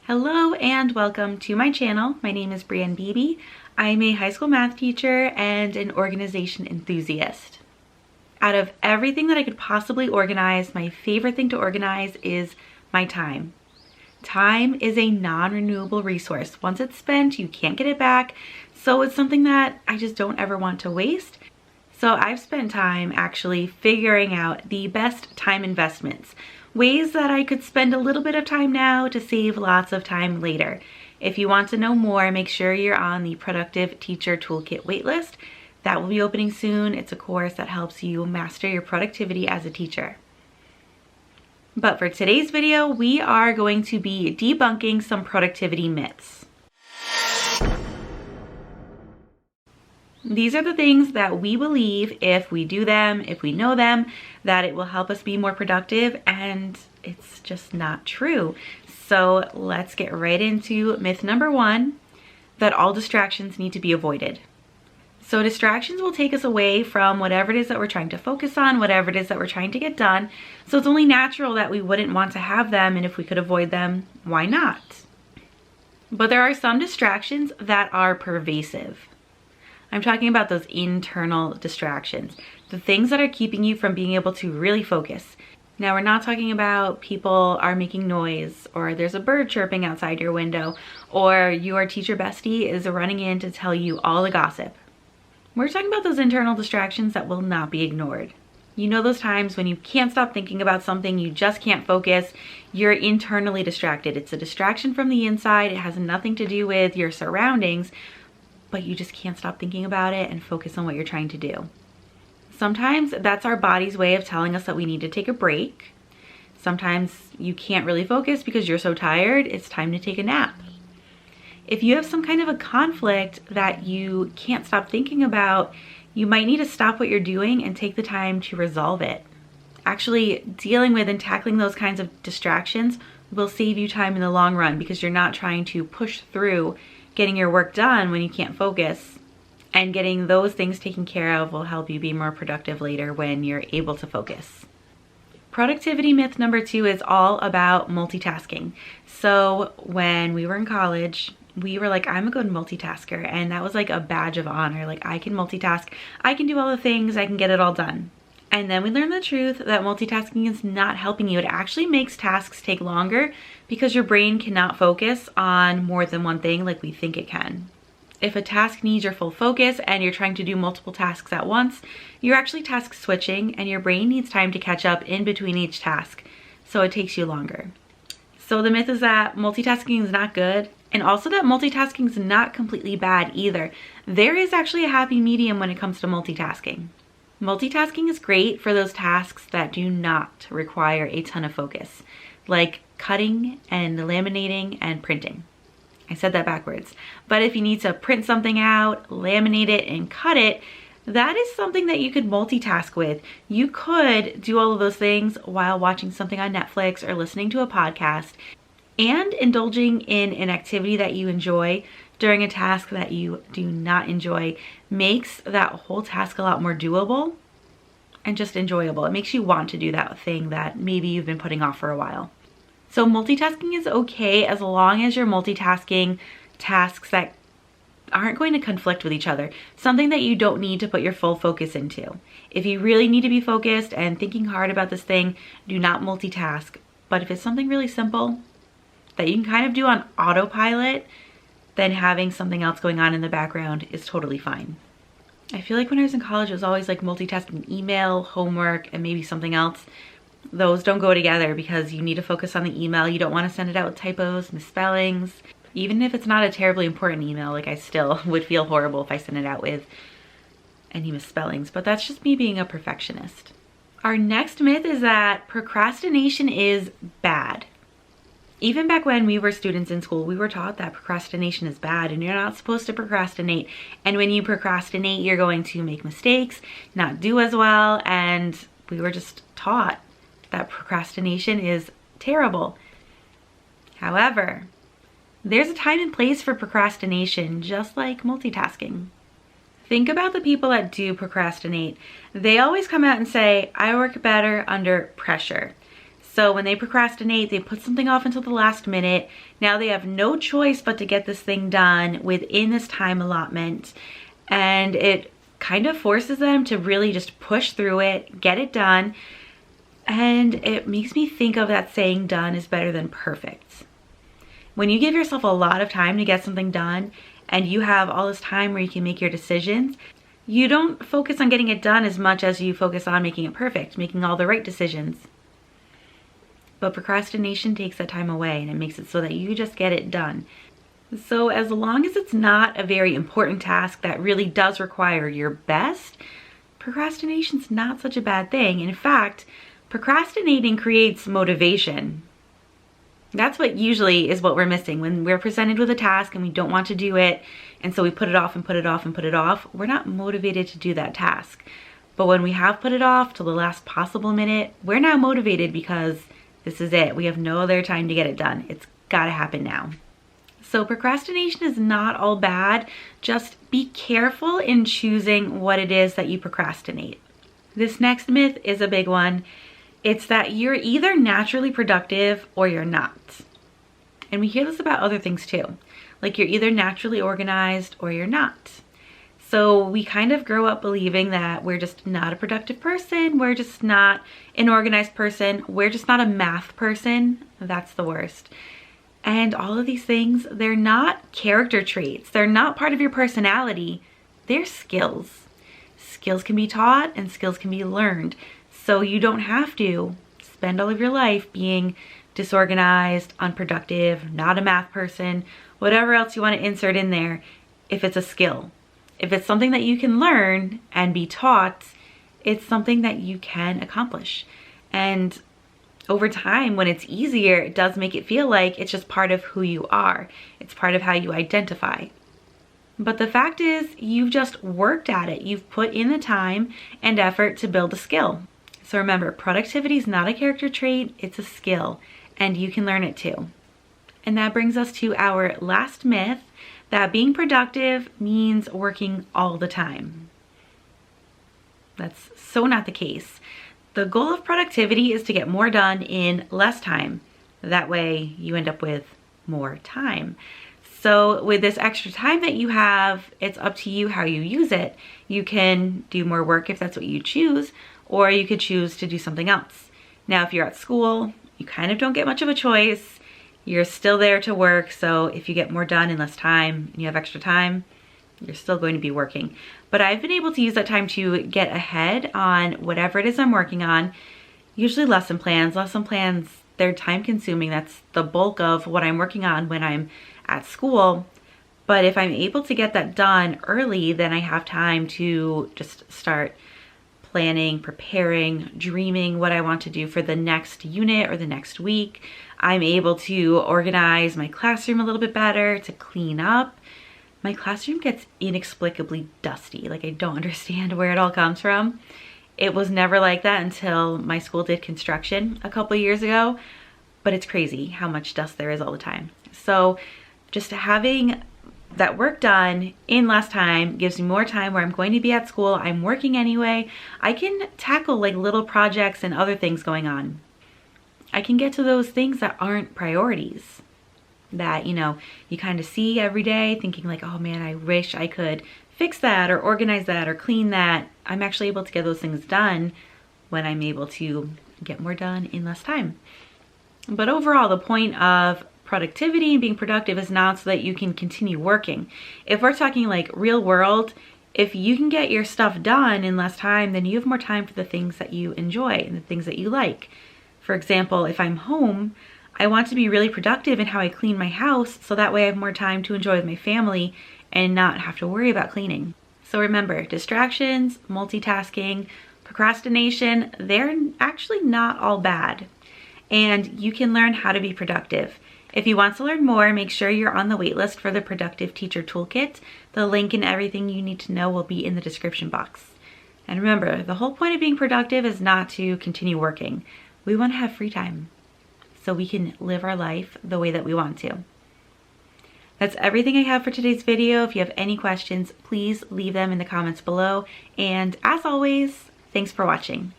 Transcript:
Hello and welcome to my channel. My name is Brianne Beebe. I'm a high school math teacher and an organization enthusiast. Out of everything that I could possibly organize, my favorite thing to organize is my time. Time is a non-renewable resource. Once it's spent, you can't get it back. So it's something that I just don't ever want to waste. So I've spent time actually figuring out the best time investments, ways that I could spend a little bit of time now to save lots of time later. If you want to know more, make sure you're on the Productive Teacher Toolkit waitlist. That will be opening soon. It's a course that helps you master your productivity as a teacher. But for today's video, we are going to be debunking some productivity myths. These are the things that we believe if we do them, if we know them, that it will help us be more productive, and it's just not true. So let's get right into myth number one, that all distractions need to be avoided. So distractions will take us away from whatever it is that we're trying to focus on, whatever it is that we're trying to get done. So it's only natural that we wouldn't want to have them, and if we could avoid them, why not? But there are some distractions that are pervasive. I'm talking about those internal distractions, the things that are keeping you from being able to really focus. Now, we're not talking about people are making noise, or there's a bird chirping outside your window, or your teacher bestie is running in to tell you all the gossip. We're talking about those internal distractions that will not be ignored. You know those times when you can't stop thinking about something, you just can't focus, you're internally distracted. It's a distraction from the inside, it has nothing to do with your surroundings, but you just can't stop thinking about it and focus on what you're trying to do. Sometimes that's our body's way of telling us that we need to take a break. Sometimes you can't really focus because you're so tired, it's time to take a nap. If you have some kind of a conflict that you can't stop thinking about, you might need to stop what you're doing and take the time to resolve it. Actually, dealing with and tackling those kinds of distractions will save you time in the long run because you're not trying to push through getting your work done when you can't focus, and getting those things taken care of will help you be more productive later when you're able to focus. Productivity myth number two is all about multitasking. So when we were in college, we were like, I'm a good multitasker, and that was like a badge of honor. Like, I can multitask, I can do all the things, I can get it all done. And then we learned the truth that multitasking is not helping you. It actually makes tasks take longer because your brain cannot focus on more than one thing like we think it can. If a task needs your full focus and you're trying to do multiple tasks at once, you're actually task switching, and your brain needs time to catch up in between each task, so it takes you longer. So the myth is that multitasking is not good, and also that multitasking is not completely bad either. There is actually a happy medium when it comes to multitasking. Multitasking is great for those tasks that do not require a ton of focus, like cutting and laminating and printing. I said that backwards. But if you need to print something out, laminate it, and cut it, that is something that you could multitask with. You could do all of those things while watching something on Netflix or listening to a podcast, and indulging in an activity that you enjoy during a task that you do not enjoy makes that whole task a lot more doable and just enjoyable. It makes you want to do that thing that maybe you've been putting off for a while. So multitasking is okay as long as you're multitasking tasks that aren't going to conflict with each other, something that you don't need to put your full focus into. If you really need to be focused and thinking hard about this thing, do not multitask. But if it's something really simple that you can kind of do on autopilot, then having something else going on in the background is totally fine. I feel like when I was in college, it was always like multitasking email, homework, and maybe something else. Those don't go together because you need to focus on the email. You don't want to send it out with typos, misspellings. Even if it's not a terribly important email, like I still would feel horrible if I sent it out with any misspellings, but that's just me being a perfectionist. Our next myth is that procrastination is bad. Even back when we were students in school, we were taught that procrastination is bad and you're not supposed to procrastinate. And when you procrastinate, you're going to make mistakes, not do as well. And we were just taught that procrastination is terrible. However, there's a time and place for procrastination, just like multitasking. Think about the people that do procrastinate. They always come out and say, I work better under pressure. So when they procrastinate, they put something off until the last minute. Now they have no choice but to get this thing done within this time allotment. And it kind of forces them to really just push through it, get it done. And it makes me think of that saying, done is better than perfect. When you give yourself a lot of time to get something done and you have all this time where you can make your decisions, you don't focus on getting it done as much as you focus on making it perfect, making all the right decisions. But procrastination takes that time away and it makes it so that you just get it done. So as long as it's not a very important task that really does require your best, procrastination's not such a bad thing. In fact, procrastinating creates motivation. That's what usually is what we're missing. When we're presented with a task and we don't want to do it, and so we put it off and put it off and put it off, we're not motivated to do that task. But when we have put it off till the last possible minute, we're now motivated because this is it. We have no other time to get it done. It's gotta happen now. So procrastination is not all bad. Just be careful in choosing what it is that you procrastinate. This next myth is a big one. It's that you're either naturally productive or you're not. And we hear this about other things too. Like you're either naturally organized or you're not. So we kind of grow up believing that we're just not a productive person. We're just not an organized person. We're just not a math person. That's the worst. And all of these things, they're not character traits. They're not part of your personality. They're skills. Skills can be taught and skills can be learned. So you don't have to spend all of your life being disorganized, unproductive, not a math person, whatever else you want to insert in there if it's a skill. If it's something that you can learn and be taught, it's something that you can accomplish. And over time, when it's easier, it does make it feel like it's just part of who you are. It's part of how you identify. But the fact is, you've just worked at it. You've put in the time and effort to build a skill. So remember, productivity is not a character trait, it's a skill, and you can learn it too. And that brings us to our last myth, that being productive means working all the time. That's so not the case. The goal of productivity is to get more done in less time. That way you end up with more time. So with this extra time that you have, it's up to you how you use it. You can do more work if that's what you choose, or you could choose to do something else. Now, if you're at school, you kind of don't get much of a choice. You're still there to work, so if you get more done in less time and you have extra time, you're still going to be working. But I've been able to use that time to get ahead on whatever it is I'm working on. Usually lesson plans. Lesson plans, they're time consuming. That's the bulk of what I'm working on when I'm at school. But if I'm able to get that done early, then I have time to just start planning, preparing, dreaming what I want to do for the next unit or the next week. I'm able to organize my classroom a little bit better, to clean up. My classroom gets inexplicably dusty. Like, I don't understand where it all comes from. It was never like that until my school did construction a couple years ago, but it's crazy how much dust there is all the time. So just having that work done in less time gives me more time where I'm going to be at school. I'm working anyway. I can tackle like little projects and other things going on. I can get to those things that aren't priorities that, you know, you kind of see every day thinking like, oh man, I wish I could fix that or organize that or clean that. I'm actually able to get those things done when I'm able to get more done in less time. But overall, the point of productivity and being productive is not so that you can continue working. If we're talking like real world, if you can get your stuff done in less time, then you have more time for the things that you enjoy and the things that you like. For example, if I'm home, I want to be really productive in how I clean my house so that way I have more time to enjoy with my family and not have to worry about cleaning. So remember, distractions, multitasking, procrastination, they're actually not all bad. And you can learn how to be productive. If you want to learn more, make sure you're on the waitlist for the Productive Teacher Toolkit. The link and everything you need to know will be in the description box. And remember, the whole point of being productive is not to continue working. We want to have free time so we can live our life the way that we want to. That's everything I have for today's video. If you have any questions, please leave them in the comments below. And as always, thanks for watching.